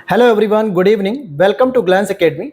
Hello everyone, good evening, welcome to Glance academy.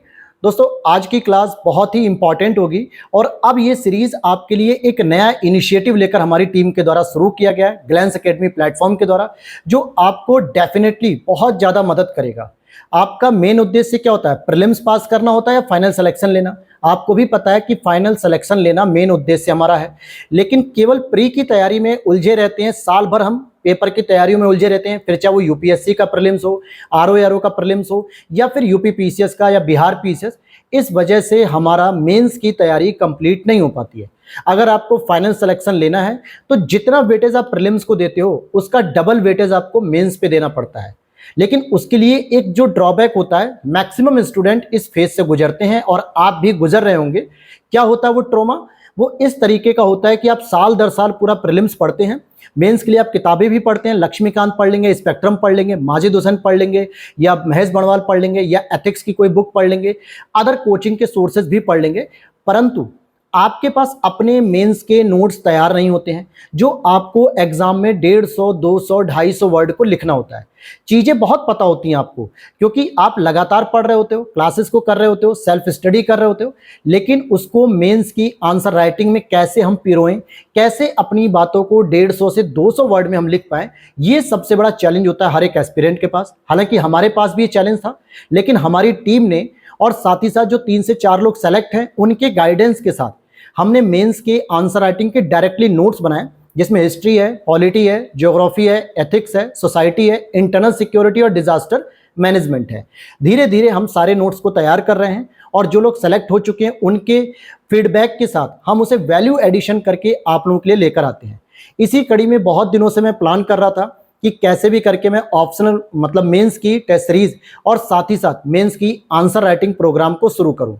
दोस्तों, आज की क्लास बहुत ही इंपॉर्टेंट होगी और अब ये सीरीज आपके लिए एक नया इनिशिएटिव लेकर हमारी टीम के द्वारा शुरू किया गया है ग्लैंस एकेडमी प्लेटफॉर्म के द्वारा, जो आपको डेफिनेटली बहुत ज़्यादा मदद करेगा। आपका मेन उद्देश्य क्या होता है? प्रीलिम्स पास करना होता है या फाइनल सिलेक्शन लेना? आपको भी पता है कि फाइनल सिलेक्शन लेना मेन उद्देश्य हमारा है, लेकिन केवल प्री की तैयारी में उलझे रहते हैं। साल भर हम पेपर की तैयारियों में उलझे रहते हैं, फिर चाहे वो यूपीएससी का प्रीलिम्स हो, आरओ का प्रीलिम्स हो, या फिर यूपी पीसीएस का या बिहार पीसीएस। इस वजह से हमारा मेंस की तैयारी कंप्लीट नहीं हो पाती है। अगर आपको फाइनल सिलेक्शन लेना है तो जितना वेटेज आप प्रीलिम्स को देते हो उसका डबल वेटेज आपको मेंस पे देना पड़ता है। लेकिन उसके लिए एक जो ड्रॉबैक होता है, मैक्सिमम स्टूडेंट इस फेज से गुजरते हैं और आप भी गुजर रहे होंगे। क्या होता है वो ट्रॉमा? वो इस तरीके का होता है कि आप साल दर साल पूरा प्रीलिम्स पढ़ते हैं, मेंस के लिए आप किताबें भी पढ़ते हैं, लक्ष्मीकांत पढ़ लेंगे, स्पेक्ट्रम पढ़ लेंगे, माजिद हुसैन पढ़ लेंगे, या महेश बणवाल पढ़ लेंगे, या एथिक्स की कोई बुक पढ़ लेंगे, अदर कोचिंग के सोर्सेज भी पढ़ लेंगे, परंतु आपके पास अपने मेंस के नोट्स तैयार नहीं होते हैं, जो आपको एग्जाम में 150, 200, 250 वर्ड को लिखना होता है। चीज़ें बहुत पता होती हैं आपको, क्योंकि आप लगातार पढ़ रहे होते हो, क्लासेस को कर रहे होते हो, सेल्फ स्टडी कर रहे होते हो, लेकिन उसको मेंस की आंसर राइटिंग में कैसे हम पिरोएं, कैसे अपनी बातों को 150 से 200 वर्ड में हम लिख पाएं, ये सबसे बड़ा चैलेंज होता है हर एक एस्पिरेंट के पास। हालांकि हमारे पास भी ये चैलेंज था, लेकिन हमारी टीम ने और साथ ही साथ जो 3 से 4 लोग सेलेक्ट हैं उनके गाइडेंस के साथ हमने मेंस के आंसर राइटिंग के डायरेक्टली नोट्स बनाए, जिसमें हिस्ट्री है, पॉलिटी है, ज्योग्राफी है, एथिक्स है, सोसाइटी है, इंटरनल सिक्योरिटी और डिजास्टर मैनेजमेंट है। धीरे धीरे हम सारे नोट्स को तैयार कर रहे हैं और जो लोग सेलेक्ट हो चुके हैं उनके फीडबैक के साथ हम उसे वैल्यू एडिशन करके आप लोगों के लिए लेकर आते हैं। इसी कड़ी में बहुत दिनों से मैं प्लान कर रहा था कि कैसे भी करके मैं ऑप्शनल मतलब मेंस की टेस्ट सीरीज और साथ ही साथ मेंस की आंसर राइटिंग प्रोग्राम को शुरू करूं।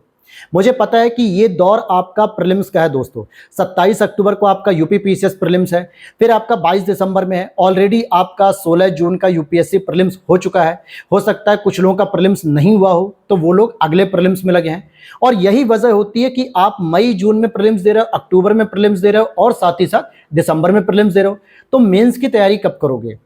मुझे पता है कि ये दौर आपका प्रीलिम्स का है दोस्तों। 27 अक्टूबर को आपका यूपी पीसीएस प्रीलिम्स है, फिर आपका 22 दिसंबर में है, ऑलरेडी आपका 16 जून का यूपीएससी प्रीलिम्स हो चुका है। हो सकता है कुछ लोगों का प्रीलिम्स नहीं हुआ हो, तो वो लोग अगले प्रीलिम्स में लगे हैं। और यही वजह होती है कि आप मई जून में प्रीलिम्स दे रहे हो, अक्टूबर में प्रीलिम्स दे रहे हो और साथ ही साथ दिसंबर में प्रीलिम्स दे रहे हो, तो मेंस की तैयारी कब करोगे?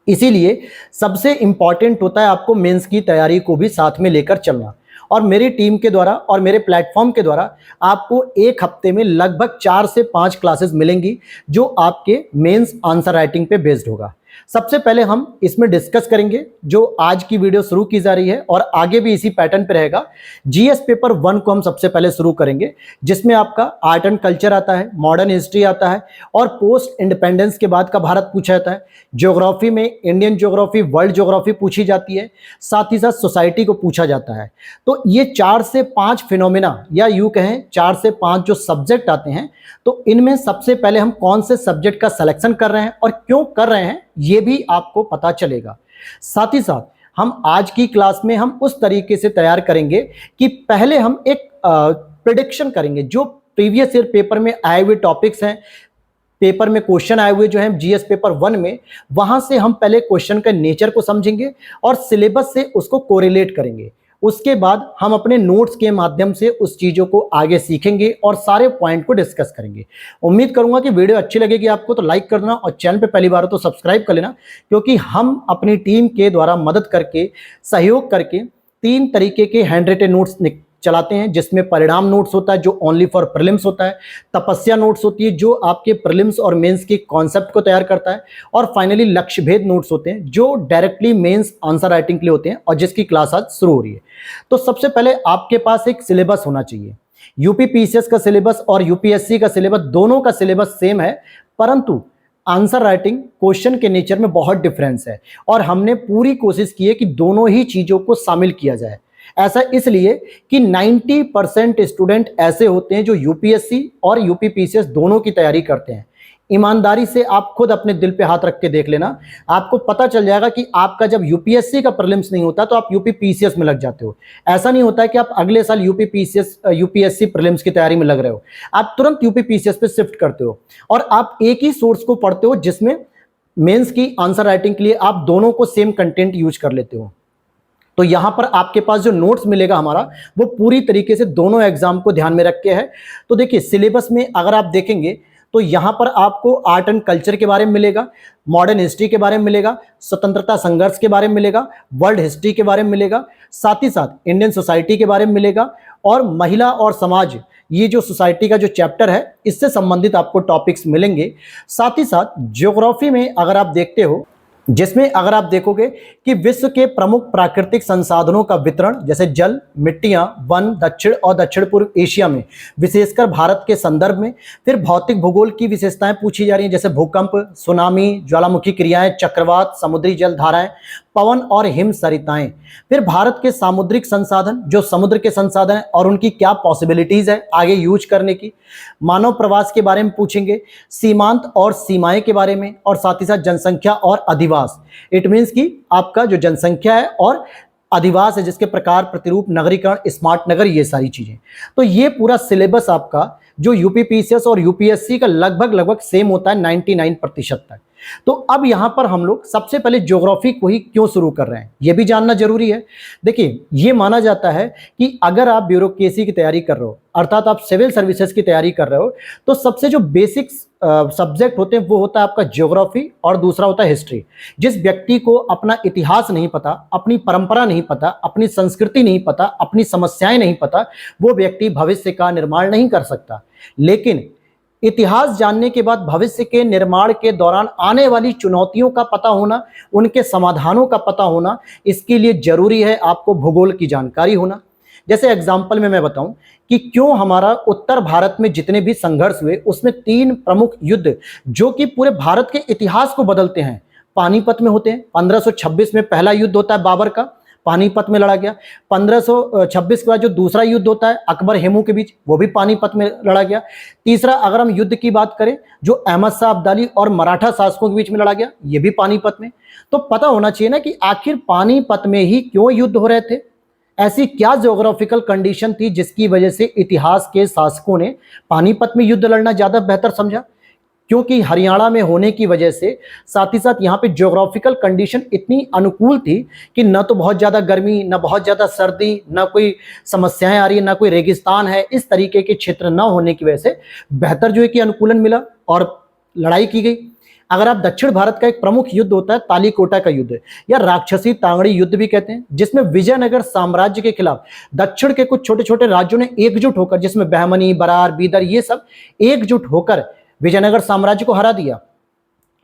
इसीलिए सबसे इंपॉर्टेंट होता है आपको मेंस की तैयारी को भी साथ में लेकर चलना। और मेरी टीम के द्वारा और मेरे प्लेटफॉर्म के द्वारा आपको एक हफ्ते में लगभग 4 से 5 क्लासेस मिलेंगी, जो आपके मेंस आंसर राइटिंग पे बेस्ड होगा। सबसे पहले हम इसमें डिस्कस करेंगे, जो आज की वीडियो शुरू की जा रही है और आगे भी इसी पैटर्न पे रहेगा। जीएस पेपर 1 को हम सबसे पहले शुरू करेंगे, जिसमें आपका आर्ट एंड कल्चर आता है, मॉडर्न हिस्ट्री आता है और पोस्ट इंडिपेंडेंस के बाद का भारत पूछा जाता है। ज्योग्राफी में इंडियन ज्योग्राफी, वर्ल्ड ज्योग्राफी पूछी जाती है, साथ ही साथ सोसाइटी को पूछा जाता है। तो ये 4 से 5 फिनोमिना, या यूं कहें 4 से 5 जो सब्जेक्ट आते हैं, तो इनमें सबसे पहले हम कौन से सब्जेक्ट का सिलेक्शन कर रहे हैं और क्यों कर रहे हैं ये भी आपको पता चलेगा। साथ ही साथ हम आज की क्लास में हम उस तरीके से तैयार करेंगे कि पहले हम एक प्रेडिक्शन करेंगे, जो प्रीवियस ईयर पेपर में आए हुए टॉपिक्स हैं, पेपर में क्वेश्चन आए हुए जो हैं जीएस पेपर 1 में, वहां से हम पहले क्वेश्चन का नेचर को समझेंगे और सिलेबस से उसको कोरिलेट करेंगे। उसके बाद हम अपने नोट्स के माध्यम से उस चीज़ों को आगे सीखेंगे और सारे पॉइंट को डिस्कस करेंगे। उम्मीद करूंगा कि वीडियो अच्छी लगेगी आपको, तो लाइक कर देना और चैनल पे पहली बार हो तो सब्सक्राइब कर लेना, क्योंकि हम अपनी टीम के द्वारा मदद करके, सहयोग करके 3 तरीके के हैंड रिटन नोट्स चलाते हैं, जिसमें परिणाम नोट्स होता है जो ओनली फॉर प्रीलिम्स होता है, तपस्या नोट्स होती है जो आपके प्रीलिम्स और मेंस के कॉन्सेप्ट को तैयार करता है, और फाइनली लक्ष्य भेद नोट्स होते हैं जो डायरेक्टली मेंस आंसर राइटिंग के लिए होते हैं और जिसकी क्लास आज शुरू हो रही है। तो सबसे पहले आपके पास एक सिलेबस होना चाहिए। यूपी पीसीएस का सिलेबस और यूपीएससी का सिलेबस, दोनों का सिलेबस सेम है, परंतु आंसर राइटिंग क्वेश्चन के नेचर में बहुत डिफरेंस है और हमने पूरी कोशिश की है कि दोनों ही चीज़ों को शामिल किया जाए। ऐसा इसलिए कि 90% स्टूडेंट ऐसे होते हैं जो यूपीएससी और यूपी पीसीएस दोनों की तैयारी करते हैं। ईमानदारी से आप खुद अपने दिल पे हाथ रख के देख लेना, आपको पता चल जाएगा कि आपका जब यूपीएससी का प्रीलिम्स नहीं होता तो आप यूपी पीसीएस में लग जाते हो। ऐसा नहीं होता है कि आप अगले साल यूपीएससी प्रीलिम्स की तैयारी में लग रहे हो, आप तुरंत यूपी पीसीएस पे शिफ्ट करते हो और आप एक ही सोर्स को पढ़ते हो, जिसमें मेंस की आंसर राइटिंग के लिए आप दोनों को सेम कंटेंट यूज कर लेते हो। तो यहां पर आपके पास जो नोट्स मिलेगा हमारा, वो पूरी तरीके से दोनों एग्जाम को ध्यान में रख के है। तो देखिए, सिलेबस में अगर आप देखेंगे तो यहाँ पर आपको आर्ट एंड कल्चर के बारे में मिलेगा, मॉडर्न हिस्ट्री के बारे में मिलेगा, स्वतंत्रता संघर्ष के बारे में मिलेगा, वर्ल्ड हिस्ट्री के बारे में मिलेगा, साथ ही साथ इंडियन सोसाइटी के बारे में मिलेगा, और महिला और समाज, ये जो सोसाइटी का जो चैप्टर है इससे संबंधित आपको टॉपिक्स मिलेंगे। साथ ही साथ ज्योग्राफी में अगर आप देखते हो, जिसमें अगर आप देखोगे कि विश्व के प्रमुख प्राकृतिक संसाधनों का वितरण, जैसे जल, मिट्टियां, वन, दक्षिण और दक्षिण पूर्व एशिया में, विशेषकर भारत के संदर्भ में। फिर भौतिक भूगोल की विशेषताएं पूछी जा रही हैं, जैसे भूकंप, सुनामी, ज्वालामुखी क्रियाएं, चक्रवात, समुद्री जल धाराएं, पवन और हिम सरिताएं। फिर भारत के सामुद्रिक संसाधन, जो समुद्र के संसाधन हैं और उनकी क्या पॉसिबिलिटीज है आगे यूज करने की। मानव प्रवास के बारे में पूछेंगे, सीमांत और सीमाएं के बारे में, और साथ ही साथ जनसंख्या और अधिवास। इट मीन्स कि आपका जो जनसंख्या है और अधिवास है, जिसके प्रकार, प्रतिरूप, नगरीकरण, स्मार्ट नगर, ये सारी चीजें। तो ये पूरा सिलेबस आपका जो यूपीपीसीएस और यूपीएससी का लगभग सेम होता है 99% तक। तो अब यहां पर हम लोग सबसे पहले ज्योग्राफी को ही क्यों शुरू कर रहे हैं, यह भी जानना जरूरी है। देखिए, यह माना जाता है कि अगर आप ब्यूरोक्रेसी की तैयारी कर रहे हो, अर्थात आप सिविल सर्विसेज की तैयारी कर रहे हो, तो सबसे जो बेसिक सब्जेक्ट होते हैं वो होता है आपका ज्योग्राफी, और दूसरा होता है हिस्ट्री। जिस व्यक्ति को अपना इतिहास नहीं पता, अपनी परंपरा नहीं पता, अपनी संस्कृति नहीं पता, अपनी समस्याएं नहीं पता, वो व्यक्ति भविष्य का निर्माण नहीं कर सकता। लेकिन इतिहास जानने के बाद भविष्य के निर्माण के दौरान आने वाली चुनौतियों का पता होना, उनके समाधानों का पता होना, इसके लिए जरूरी है आपको भूगोल की जानकारी होना। जैसे एग्जाम्पल में मैं बताऊं कि क्यों हमारा उत्तर भारत में जितने भी संघर्ष हुए, उसमें 3 प्रमुख युद्ध जो कि पूरे भारत के इतिहास को बदलते हैं, पानीपत में होते हैं। 1526 में पहला युद्ध होता है बाबर का, पानीपत में लड़ा गया। 1526 के बाद जो दूसरा युद्ध होता है अकबर हेमू के बीच, वो भी पानीपत में लड़ा गया। तीसरा अगर हम युद्ध की बात करें, जो अहमद शाह अब्दाली और मराठा शासकों के बीच में लड़ा गया, ये भी पानीपत में। तो पता होना चाहिए ना कि आखिर पानीपत में ही क्यों युद्ध हो रहे थे, ऐसी क्या ज्योग्राफिकल कंडीशन थी जिसकी वजह से इतिहास के शासकों ने पानीपत में युद्ध लड़ना ज्यादा बेहतर समझा। क्योंकि हरियाणा में होने की वजह से, साथ ही साथ यहाँ पे ज्योग्राफिकल कंडीशन इतनी अनुकूल थी कि न तो बहुत ज़्यादा गर्मी, न बहुत ज़्यादा सर्दी, न कोई समस्याएं आ रही है, न कोई रेगिस्तान है। इस तरीके के क्षेत्र न होने की वजह से बेहतर जो है कि अनुकूलन मिला और लड़ाई की गई। अगर आप दक्षिण भारत का एक प्रमुख युद्ध होता है तालीकोटा का युद्ध, या राक्षसी तांगड़ी युद्ध भी कहते हैं, जिसमें विजयनगर साम्राज्य के खिलाफ दक्षिण के कुछ छोटे छोटे राज्यों ने एकजुट होकर, जिसमें बहमनी, बरार, बीदर, ये सब एकजुट होकर विजयनगर साम्राज्य को हरा दिया।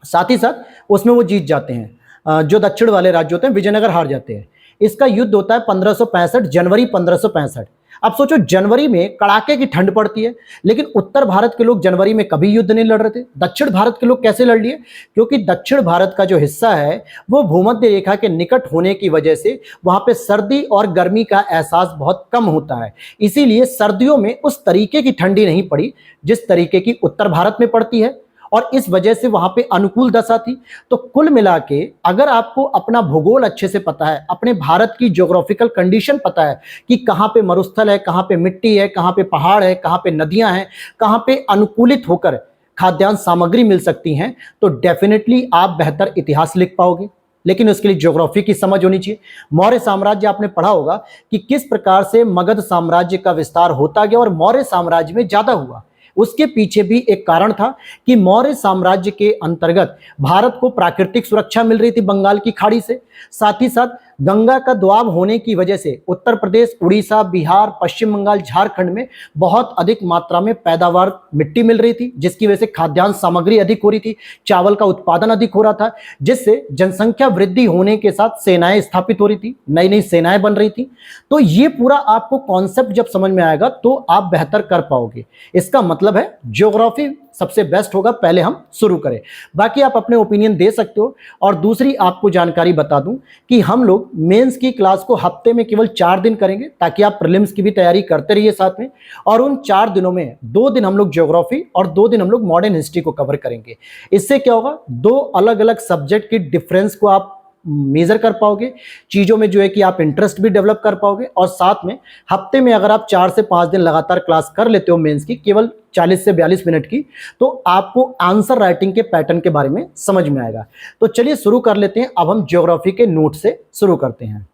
साथ ही साथ उसमें वो जीत जाते हैं, जो दक्षिण वाले राज्य होते हैं विजयनगर हार जाते हैं। इसका युद्ध होता है 1565, जनवरी 1565। अब सोचो, जनवरी में कड़ाके की ठंड पड़ती है, लेकिन उत्तर भारत के लोग जनवरी में कभी युद्ध नहीं लड़ रहे थे। दक्षिण भारत के लोग कैसे लड़ लिए? क्योंकि दक्षिण भारत का जो हिस्सा है वो भूमध्य रेखा के निकट होने की वजह से वहां पे सर्दी और गर्मी का एहसास बहुत कम होता है। इसीलिए सर्दियों में उस तरीके की ठंडी नहीं पड़ी जिस तरीके की उत्तर भारत में पड़ती है, और इस वजह से वहां पे अनुकूल दशा थी। तो कुल मिला के अगर आपको अपना भूगोल अच्छे से पता है, अपने भारत की ज्योग्राफिकल कंडीशन पता है कि कहाँ पे मरुस्थल है, कहाँ पे मिट्टी है, कहाँ पे पहाड़ है, कहाँ पे नदियां हैं, कहाँ पे अनुकूलित होकर खाद्यान्न सामग्री मिल सकती हैं, तो डेफिनेटली आप बेहतर इतिहास लिख पाओगे। लेकिन उसके लिए ज्योग्राफी की समझ होनी चाहिए। मौर्य साम्राज्य आपने पढ़ा होगा कि किस प्रकार से मगध साम्राज्य का विस्तार होता गया और मौर्य साम्राज्य में ज्यादा हुआ। उसके पीछे भी एक कारण था कि मौर्य साम्राज्य के अंतर्गत भारत को प्राकृतिक सुरक्षा मिल रही थी बंगाल की खाड़ी से। साथ ही साथ गंगा का दोआब होने की वजह से उत्तर प्रदेश, उड़ीसा, बिहार, पश्चिम बंगाल, झारखंड में बहुत अधिक मात्रा में पैदावार मिट्टी मिल रही थी, जिसकी वजह से खाद्यान्न सामग्री अधिक हो रही थी, चावल का उत्पादन अधिक हो रहा था, जिससे जनसंख्या वृद्धि होने के साथ सेनाएं स्थापित हो रही थी, नई नई सेनाएं बन रही थी। तो ये पूरा आपको कॉन्सेप्ट जब समझ में आएगा तो आप बेहतर कर पाओगे। इसका मतलब है ज्योग्राफी सबसे बेस्ट होगा, पहले हम शुरू करें। बाकी आप अपने ओपिनियन दे सकते हो। और दूसरी आपको जानकारी बता दूं कि हम लोग मेंस की क्लास को हफ्ते में केवल 4 दिन करेंगे, ताकि आप प्रीलिम्स की भी तैयारी करते रहिए साथ में। और उन 4 दिनों में 2 दिन हम लोग ज्योग्राफी और 2 दिन हम लोग मॉडर्न हिस्ट्री को कवर करेंगे। इससे क्या होगा, 2 अलग अलग सब्जेक्ट की डिफरेंस को आप मेजर कर पाओगे, चीजों में जो है कि आप इंटरेस्ट भी डेवलप कर पाओगे। और साथ में हफ्ते में अगर आप 4 से 5 दिन लगातार क्लास कर लेते हो मेंस की, केवल 40 से 42 मिनट की, तो आपको आंसर राइटिंग के पैटर्न के बारे में समझ में आएगा। तो चलिए शुरू कर लेते हैं। अब हम ज्योग्राफी के नोट से शुरू करते हैं।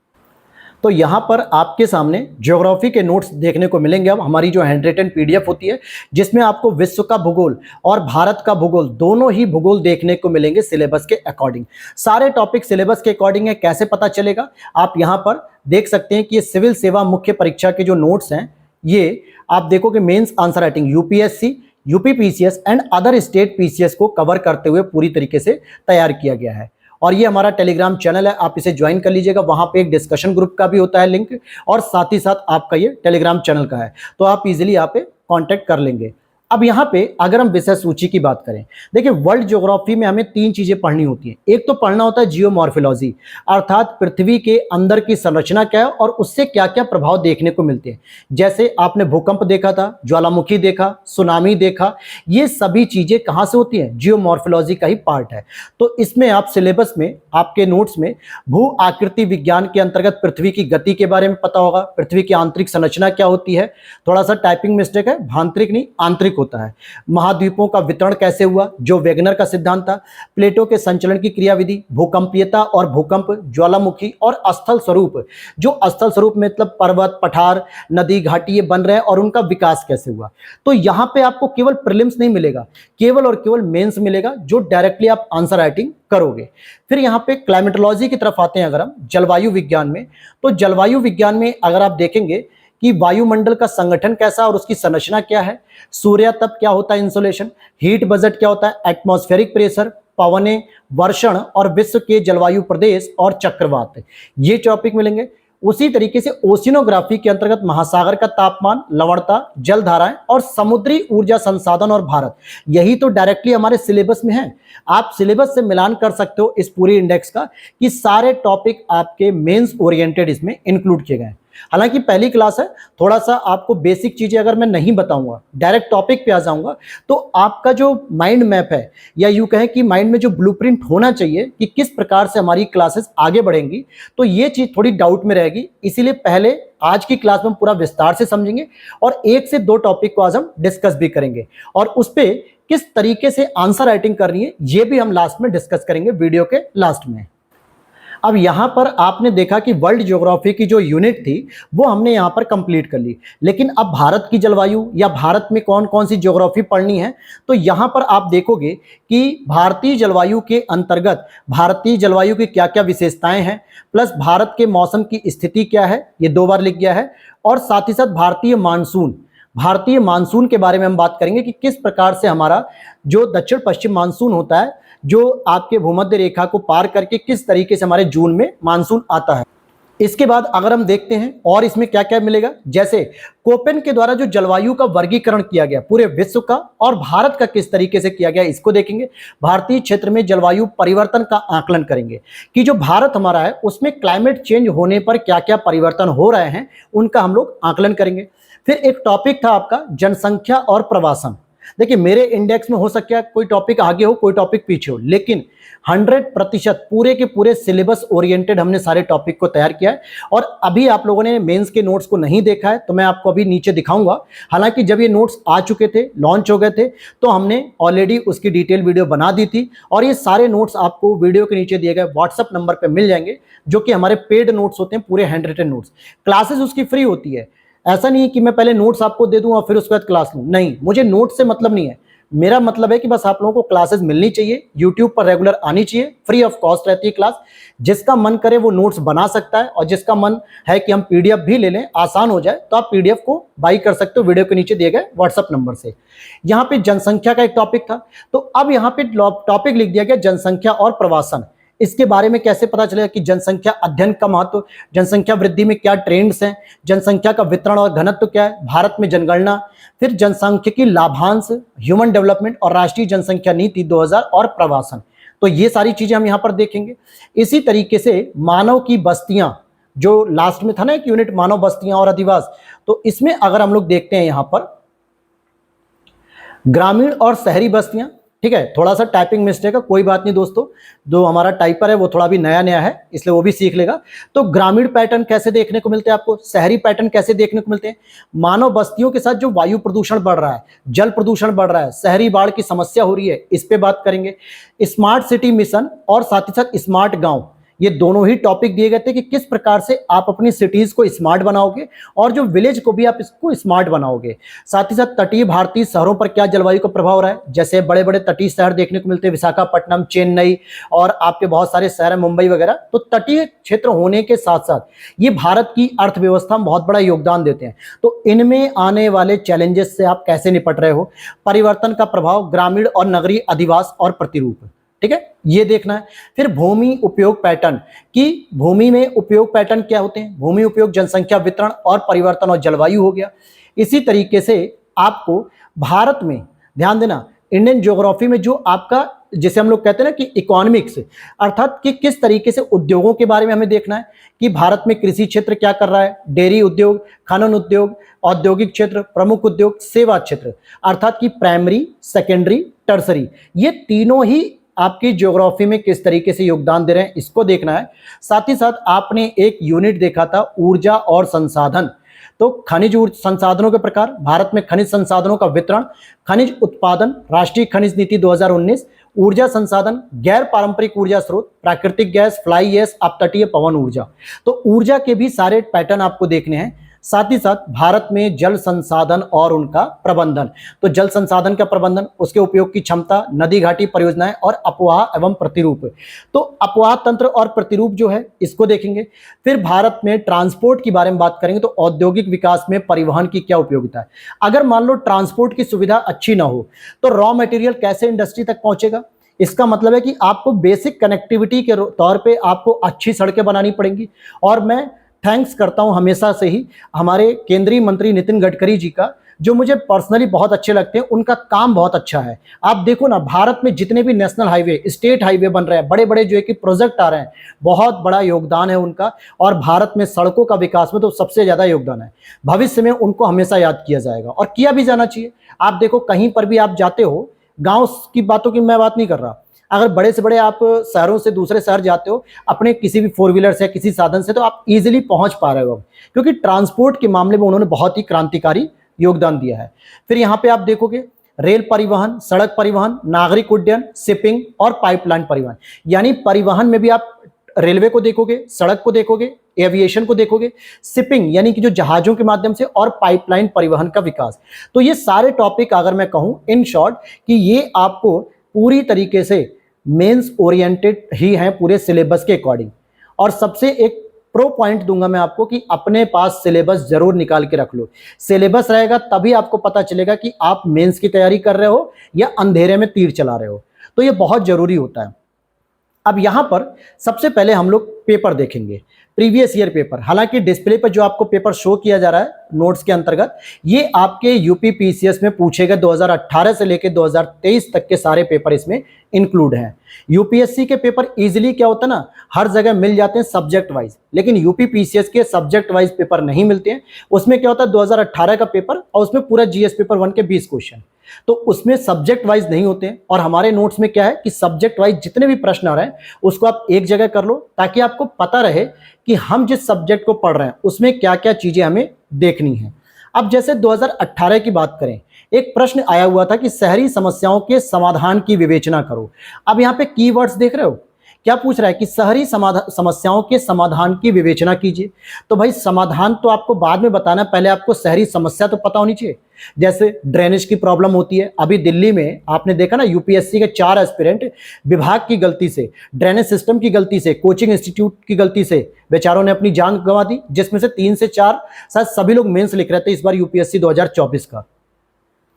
तो यहाँ पर आपके सामने ज्योग्राफी के नोट्स देखने को मिलेंगे। अब हमारी जो हैंड रिटन पीडीएफ होती है जिसमें आपको विश्व का भूगोल और भारत का भूगोल दोनों ही भूगोल देखने को मिलेंगे सिलेबस के अकॉर्डिंग। सारे टॉपिक सिलेबस के अकॉर्डिंग है। कैसे पता चलेगा? आप यहाँ पर देख सकते हैं कि ये सिविल सेवा मुख्य परीक्षा के जो नोट्स हैं ये आप देखोगे mains answer writing UPSC, UPPCS and other state PCS को कवर करते हुए पूरी तरीके से तैयार किया गया है। और ये हमारा टेलीग्राम चैनल है, आप इसे ज्वाइन कर लीजिएगा। वहां पे एक डिस्कशन ग्रुप का भी होता है लिंक, और साथ ही साथ आपका ये टेलीग्राम चैनल का है, तो आप इजीली यहाँ पे कांटेक्ट कर लेंगे। अब यहाँ पे अगर हम विषय सूची की बात करें, देखिए वर्ल्ड ज्योग्राफी में हमें 3 चीजें पढ़नी होती हैं। एक तो पढ़ना होता है जियोमॉर्फोलॉजी, अर्थात पृथ्वी के अंदर की संरचना क्या है और उससे क्या क्या प्रभाव देखने को मिलते हैं। जैसे आपने भूकंप देखा था, ज्वालामुखी देखा, सुनामी देखा, ये सभी चीजें कहाँ से होती हैं? जियोमॉर्फोलॉजी का ही पार्ट है। तो इसमें आप सिलेबस में आपके नोट्स में भू आकृति विज्ञान के अंतर्गत पृथ्वी की गति के बारे में पता होगा, पृथ्वी की आंतरिक संरचना क्या होती है, थोड़ा सा टाइपिंग मिस्टेक है, भांतरिक नहीं आंतरिक होता है, महाद्वीपों का वितरण कैसे हुआ जो वेगनर का सिद्धांत था, प्लेटों के संचलन की क्रियाविधि, भूकंपीयता और भूकंप, ज्वालामुखी और स्थल स्वरूप, जो स्थल स्वरूप मतलब पर्वत, पठार, नदी, घाटी ये बन रहे हैं और उनका विकास कैसे हुआ। तो यहां पे आपको केवल प्रीलिम्स नहीं मिलेगा, केवल और केवल मेंस मिलेगा जो डायरेक्टली आप आंसर राइटिंग करोगे। फिर यहाँ पे क्लाइमेटोलॉजी की तरफ आते हैं अगर हम, जलवायु विज्ञान में, तो जलवायु विज्ञान में अगर आप देखेंगे कि वायुमंडल का संगठन कैसा और उसकी संरचना क्या है, सूर्यातप क्या होता है, इंसोलेशन, हीट बजट क्या होता है, एटमॉस्फेरिक प्रेशर, पवने, वर्षण और विश्व के जलवायु प्रदेश और चक्रवात, ये टॉपिक मिलेंगे। उसी तरीके से ओशिनोग्राफी के अंतर्गत महासागर का तापमान, लवणता, जलधाराएं और समुद्री ऊर्जा संसाधन और भारत, यही तो डायरेक्टली हमारे सिलेबस में है। आप सिलेबस से मिलान कर सकते हो इस पूरी इंडेक्स का कि सारे टॉपिक आपके मेंस ओरिएंटेड इसमें इंक्लूड किए गए हैं। हालांकि पहली क्लास है, थोड़ा सा आपको बेसिक चीजें अगर मैं नहीं बताऊंगा, डायरेक्ट टॉपिक पे आ जाऊंगा, तो आपका जो माइंड मैप है या यूं कहें कि माइंड में जो ब्लूप्रिंट होना चाहिए कि किस प्रकार से हमारी क्लासेस आगे बढ़ेंगी, तो ये चीज थोड़ी डाउट में रहेगी। इसीलिए पहले आज की क्लास में पूरा विस्तार से समझेंगे और 1 से 2 टॉपिक को आज हम डिस्कस भी करेंगे और उस पर किस तरीके से आंसर राइटिंग करनी है ये भी हम लास्ट में डिस्कस करेंगे वीडियो के लास्ट में। अब यहाँ पर आपने देखा कि वर्ल्ड ज्योग्राफी की जो यूनिट थी वो हमने यहाँ पर कंप्लीट कर ली, लेकिन अब भारत की जलवायु या भारत में कौन कौन सी ज्योग्राफी पढ़नी है, तो यहाँ पर आप देखोगे कि भारतीय जलवायु के अंतर्गत भारतीय जलवायु की क्या क्या विशेषताएं हैं, प्लस भारत के मौसम की स्थिति क्या है, ये 2 बार लिख गया है, और साथ ही साथ भारतीय मानसून के बारे में हम बात करेंगे कि किस प्रकार से हमारा जो दक्षिण पश्चिम मानसून होता है, जो आपके भूमध्य रेखा को पार करके किस तरीके से हमारे जून में मानसून आता है। इसके बाद अगर हम देखते हैं और इसमें क्या क्या मिलेगा, जैसे कोपेन के द्वारा जो जलवायु का वर्गीकरण किया गया पूरे विश्व का और भारत का किस तरीके से किया गया, इसको देखेंगे। भारतीय क्षेत्र में जलवायु परिवर्तन का आकलन करेंगे कि जो भारत हमारा है उसमें क्लाइमेट चेंज होने पर क्या क्या परिवर्तन हो रहे हैं, उनका हम लोग आकलन करेंगे। फिर एक टॉपिक था आपका जनसंख्या और प्रवासन। देखिए मेरे इंडेक्स में हो सकता है कोई टॉपिक आगे हो कोई टॉपिक पीछे हो, लेकिन 100% पूरे के पूरे सिलेबस ओरिएंटेड हमने सारे टॉपिक को तैयार किया है। और अभी आप लोगों ने मेंस के नोट्स को नहीं देखा है तो मैं आपको अभी नीचे दिखाऊंगा। हालांकि जब ये नोट्स आ चुके थे, लॉन्च हो गए थे, तो हमने ऑलरेडी उसकी डिटेल वीडियो बना दी थी और ये सारे नोट्स आपको वीडियो के नीचे दिए गए व्हाट्सएप नंबर पर मिल जाएंगे, जो कि हमारे पेड नोट्स होते हैं, पूरे हैंड रिटन नोट्स। क्लासेस उसकी फ्री होती है, ऐसा नहीं है कि मैं पहले नोट्स आपको दे दूं और फिर उसके बाद क्लास लूं, नहीं, मुझे नोट्स से मतलब नहीं है। मेरा मतलब है कि बस आप लोगों को क्लासेस मिलनी चाहिए, यूट्यूब पर रेगुलर आनी चाहिए, फ्री ऑफ कॉस्ट रहती है क्लास। जिसका मन करे वो नोट्स बना सकता है और जिसका मन है कि हम पीडीएफ भी ले लें, आसान हो जाए, तो आप पीडीएफ को बाई कर सकते हो वीडियो के नीचे दिए गए व्हाट्सएप नंबर से। यहाँ पे जनसंख्या का एक टॉपिक था, तो अब यहाँ पे टॉपिक लिख दिया गया जनसंख्या और प्रवासन। इसके बारे में कैसे पता चलेगा कि जनसंख्या अध्ययन का महत्व, जनसंख्या वृद्धि में क्या ट्रेंड्स हैं, जनसंख्या का वितरण और घनत्व क्या है, भारत में जनगणना, फिर जनसांख्यिकी लाभांश, ह्यूमन डेवलपमेंट और राष्ट्रीय जनसंख्या नीति 2000 और प्रवासन। तो ये सारी चीजें हम यहाँ पर देखेंगे। इसी तरीके से मानव की बस्तियां, जो लास्ट में था ना एक यूनिट मानव बस्तियां और अधिवास, तो इसमें अगर हम लोग देखते हैं यहाँ पर ग्रामीण और शहरी बस्तियां, ठीक है, थोड़ा सा टाइपिंग मिस्टेक है, कोई बात नहीं दोस्तों, जो हमारा टाइपर है वो थोड़ा भी नया है इसलिए वो भी सीख लेगा। तो ग्रामीण पैटर्न कैसे देखने को मिलते हैं आपको, शहरी पैटर्न कैसे देखने को मिलते हैं, मानव बस्तियों के साथ जो वायु प्रदूषण बढ़ रहा है, जल प्रदूषण बढ़ रहा है, शहरी बाढ़ की समस्या हो रही है, इस पे बात करेंगे। स्मार्ट सिटी मिशन और साथ ही साथ स्मार्ट गांव, ये दोनों ही टॉपिक दिए गए थे कि किस प्रकार से आप अपनी सिटीज को स्मार्ट बनाओगे और जो विलेज को भी आप इसको स्मार्ट बनाओगे। साथ ही साथ तटीय भारतीय शहरों पर क्या जलवायु का प्रभाव रहा है, जैसे बड़े बड़े तटीय शहर देखने को मिलते हैं, विशाखापट्टनम, चेन्नई और आपके बहुत सारे शहर है, मुंबई वगैरह। तो तटीय क्षेत्र होने के साथ साथ ये भारत की अर्थव्यवस्था में बहुत बड़ा योगदान देते हैं। तो इनमें आने वाले चैलेंजेस से आप कैसे निपट रहे हो, परिवर्तन का प्रभाव ग्रामीण और नगरीय अधिवास और प्रतिरूप, ठीक है, ये देखना है। फिर भूमि उपयोग पैटर्न, कि भूमि में उपयोग पैटर्न क्या होते हैं, भूमि उपयोग, जनसंख्या वितरण और परिवर्तन और जलवायु हो गया। इसी तरीके से आपको भारत में ध्यान देना, इंडियन ज्योग्राफी में जो आपका, जिसे हम लोग कहते हैं ना कि इकोनॉमिक्स, अर्थात कि किस तरीके से उद्योगों के बारे में हमें देखना है कि भारत में कृषि क्षेत्र क्या कर रहा है, डेयरी उद्योग, खनन उद्योग, औद्योगिक क्षेत्र, प्रमुख उद्योग, सेवा क्षेत्र, अर्थात कि प्राइमरी, सेकेंडरी, टर्सरी, ये तीनों ही आपकी ज्योग्राफी में किस तरीके से योगदान दे रहे हैं, इसको देखना है। साथ ही साथ आपने एक यूनिट देखा था ऊर्जा और संसाधन, तो खनिज संसाधनों के प्रकार, भारत में खनिज संसाधनों का वितरण, खनिज उत्पादन, राष्ट्रीय खनिज नीति 2019, ऊर्जा संसाधन, गैर पारंपरिक ऊर्जा स्रोत, प्राकृतिक गैस, फ्लाई ऐश, अपतटीय पवन ऊर्जा। तो ऊर्जा के भी सारे पैटर्न आपको देखने हैं। साथ ही साथ भारत में जल संसाधन और उनका प्रबंधन, तो जल संसाधन का प्रबंधन, उसके उपयोग की क्षमता, नदी घाटी परियोजनाएं और अपवाह एवं प्रतिरूप। तो अपवाह तंत्र और प्रतिरूप जो है इसको देखेंगे। फिर भारत में ट्रांसपोर्ट के बारे में बात करेंगे, तो औद्योगिक विकास में परिवहन की क्या उपयोगिता है। अगर मान लो ट्रांसपोर्ट की सुविधा अच्छी ना हो तो रॉ मटेरियल कैसे इंडस्ट्री तक पहुंचेगा। इसका मतलब है कि आपको बेसिक कनेक्टिविटी के तौर पे आपको अच्छी सड़कें बनानी पड़ेंगी। और मैं थैंक्स करता हूं हमेशा से ही हमारे केंद्रीय मंत्री नितिन गडकरी जी का, जो मुझे पर्सनली बहुत अच्छे लगते हैं, उनका काम बहुत अच्छा है। आप देखो ना, भारत में जितने भी नेशनल हाईवे, स्टेट हाईवे बन रहे हैं, बड़े बड़े जो है कि प्रोजेक्ट आ रहे हैं, बहुत बड़ा योगदान है उनका। और भारत में सड़कों का विकास में तो सबसे ज्यादा योगदान है। भविष्य में उनको हमेशा याद किया जाएगा और किया भी जाना चाहिए। आप देखो कहीं पर भी आप जाते हो, गाँव की बातों की मैं बात नहीं कर रहा, अगर बड़े से बड़े आप शहरों से दूसरे शहर जाते हो अपने किसी भी फोर व्हीलर से, किसी साधन से, तो आप इजीली पहुंच पा रहे हो, क्योंकि ट्रांसपोर्ट के मामले में उन्होंने बहुत ही क्रांतिकारी योगदान दिया है। फिर यहाँ पे आप देखोगे रेल परिवहन, सड़क परिवहन, नागरिक उड्डयन, शिपिंग और पाइपलाइन परिवहन, यानी परिवहन में भी आप रेलवे को देखोगे, सड़क को देखोगे, एविएशन को देखोगे, शिपिंग यानी कि जो जहाजों के माध्यम से, और पाइपलाइन परिवहन का विकास। तो ये सारे टॉपिक अगर मैं कहूं इन शॉर्ट कि ये आपको पूरी तरीके से मेंस ओरिएंटेड ही हैं पूरे सिलेबस के अकॉर्डिंग। और सबसे एक प्रो पॉइंट दूंगा मैं आपको कि अपने पास सिलेबस जरूर निकाल के रख लो। सिलेबस रहेगा तभी आपको पता चलेगा कि आप मेंस की तैयारी कर रहे हो या अंधेरे में तीर चला रहे हो, तो ये बहुत जरूरी होता है। अब यहां पर सबसे पहले हम लोग पेपर देखेंगे, प्रीवियस ईयर पेपर। हालांकि डिस्प्ले पर जो आपको पेपर शो किया जा रहा है नोट्स के अंतर्गत, ये आपके यूपी पीसीएस में पूछे गए 2018 से लेकर 2023 तक के सारे पेपर इसमें इंक्लूड हैं। यूपीएससी के पेपर इजीली क्या होता है ना, हर जगह मिल जाते हैं सब्जेक्ट वाइज, लेकिन यूपी पीसीएस के सब्जेक्ट वाइज पेपर नहीं मिलते हैं। उसमें क्या होता है 2018 का पेपर और उसमें पूरा जीएस पेपर 1 के 20 क्वेश्चन, तो उसमें सब्जेक्ट वाइज नहीं होते हैं। और हमारे नोट्स में क्या है कि सब्जेक्ट वाइज जितने भी प्रश्न आ रहे हैं उसको आप एक जगह कर लो, ताकि आपको पता रहे कि हम जिस सब्जेक्ट को पढ़ रहे हैं उसमें क्या क्या चीजें हमें देखनी है। अब जैसे 2018 की बात करें, एक प्रश्न आया हुआ था कि शहरी समस्याओं के समाधान की विवेचना करो। अब यहाँ पे कीवर्ड्स देख रहे हो, क्या पूछ रहा है कि शहरी समस्याओं के समाधान की विवेचना कीजिए। तो भाई समाधान तो आपको बाद में बताना, पहले आपको शहरी समस्या तो पता होनी चाहिए। जैसे ड्रेनेज की प्रॉब्लम होती है, अभी दिल्ली में आपने देखा ना, यूपीएससी के 4 एस्पिरेंट विभाग की गलती से, ड्रेनेज सिस्टम की गलती से, कोचिंग इंस्टीट्यूट की गलती से बेचारों ने अपनी जान गंवा दी, जिसमें से 3 से 4 शायद सभी लोग मेंस लिख रहे थे इस बार यूपीएससी 2024 का।